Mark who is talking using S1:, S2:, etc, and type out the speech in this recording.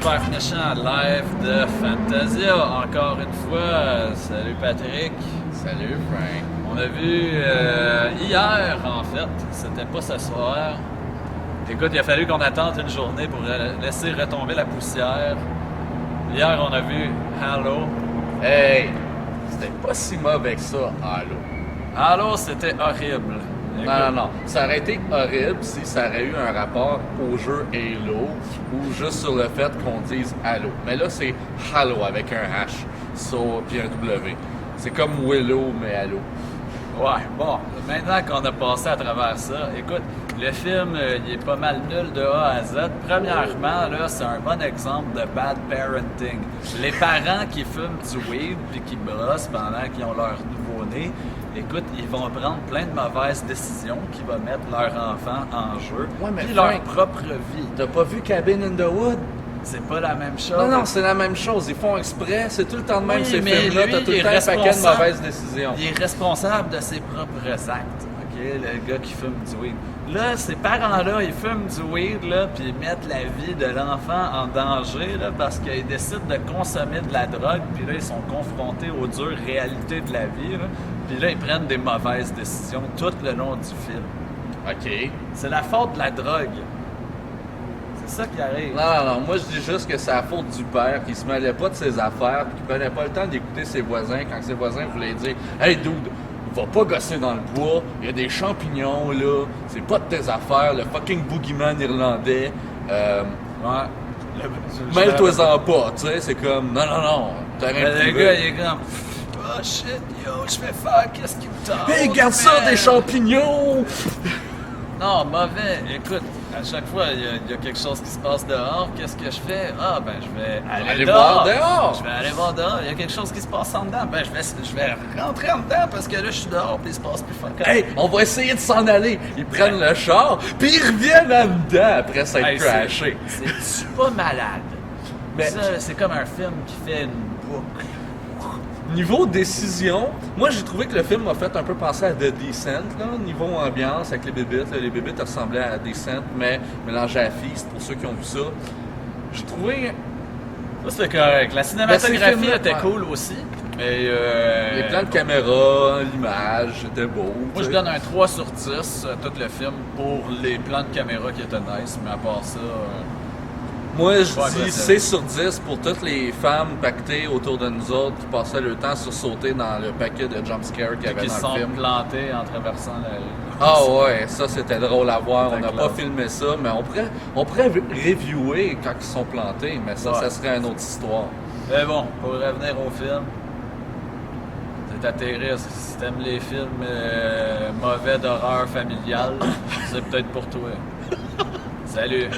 S1: super méchant live de Fantasia, encore une fois. Salut Patrick.
S2: Salut Frank.
S1: On a vu hier, en fait, c'était pas ce soir. Écoute, il a fallu qu'on attende une journée pour laisser retomber la poussière. Hier, on a vu Halo.
S2: Hey, c'était pas si mauvais que ça, Halo.
S1: Halo, c'était horrible. Écoute,
S2: Non. Ça aurait été horrible si ça aurait eu un rapport au jeu Halo ou juste sur le fait qu'on dise Halo. Mais là, c'est Halo avec un H, puis un W. C'est comme Willow, mais Halo.
S1: ouais, bon, maintenant qu'on a passé à travers ça, écoute, le film, il est pas mal nul de A à Z. Premièrement, là, c'est un bon exemple de bad parenting. Les parents qui fument du weed puis qui brossent pendant qu'ils ont leur nouveau-né, écoute, ils vont prendre plein de mauvaises décisions qui vont mettre leur enfant en jeu,
S2: Ouais, mais
S1: puis leur
S2: Frank,
S1: propre vie.
S2: T'as pas vu Cabin in the Wood?
S1: C'est pas la même chose.
S2: Non, c'est la même chose. Ils font exprès. C'est tout le temps de même,
S1: Oui,
S2: ces
S1: mais
S2: films-là.
S1: lui,
S2: T'as tout
S1: il
S2: le
S1: est
S2: temps un paquet de
S1: responsable.
S2: mauvaises décisions.
S1: Il est responsable de ses propres actes, OK? Le gars qui fume du weed. Là, ces parents-là, ils fument du weed, là, puis ils mettent la vie de l'enfant en danger, là, parce qu'ils décident de consommer de la drogue, puis là, ils sont confrontés aux dures réalités de la vie, là, puis là, ils prennent des mauvaises décisions tout le long du film.
S2: OK.
S1: C'est la faute de la drogue. C'est ça qui arrive.
S2: Non. Moi, je dis juste que c'est la faute du père qui se mêlait pas de ses affaires puis qui prenait pas le temps d'écouter ses voisins quand ses voisins voulaient dire « Hey, dude, va pas gosser dans le bois. Il y a des champignons, là. C'est pas de tes affaires. Le fucking boogeyman irlandais.
S1: Ouais.
S2: Mêle-toi-en pas, tu sais. C'est comme, non. T'aurais
S1: Le gars, il est comme... Oh shit, yo, je vais faire, qu'est-ce qui me tente?
S2: Hey, garde ça,
S1: man?
S2: des champignons!
S1: Non, mauvais. Écoute, à chaque fois, il y a quelque chose qui se passe dehors. Qu'est-ce que je fais? Ah, ben, je vais
S2: Aller voir dehors.
S1: Je vais aller voir dehors. Il y a quelque chose qui se passe en dedans. Ben, je vais rentrer en dedans parce que là, je suis dehors puis il se passe plus fort.
S2: Hey, on va essayer de s'en aller. Ils prennent le char, puis ils reviennent en dedans après s'être
S1: Hey,
S2: crashé.
S1: c'est pas malade.
S2: Mais-
S1: Ça, c'est comme un film qui fait une boucle.
S2: Niveau décision, moi j'ai trouvé que le film m'a fait un peu penser à The Descent, là, niveau ambiance avec les bébites. Là, les bébites ressemblaient à Descent, mais mélangées à Feast, pour ceux qui ont vu ça. J'ai trouvé
S1: Ça, c'était correct. La
S2: Ben, ces
S1: cinématographie
S2: films-là,
S1: était
S2: ouais.
S1: cool aussi. Mais
S2: les plans de caméra, l'image, c'était beau.
S1: moi,
S2: tu
S1: je
S2: sais.
S1: donne un 3 sur 10 tout le film pour les plans de caméra qui étaient nice, mais à part ça...
S2: Moi, je
S1: Ouais,
S2: dis
S1: ben,
S2: 6 sur 10 pour toutes les femmes pactées autour de nous autres qui passaient le temps sur sauter dans le paquet de jumpscares qu'il y avait
S1: qui se
S2: dans
S1: sont
S2: le film.
S1: plantés en traversant la rue.
S2: Ah ouais, ça c'était drôle à voir. On
S1: C'était
S2: n'a pas
S1: classe.
S2: filmé ça, mais on pourrait reviewer quand ils sont plantés, mais ça,
S1: Ouais.
S2: ça serait une autre histoire.
S1: Mais bon, pour revenir au film, c'est atterri. Si t'aimes les films mauvais d'horreur familiale, c'est peut-être pour toi. Salut!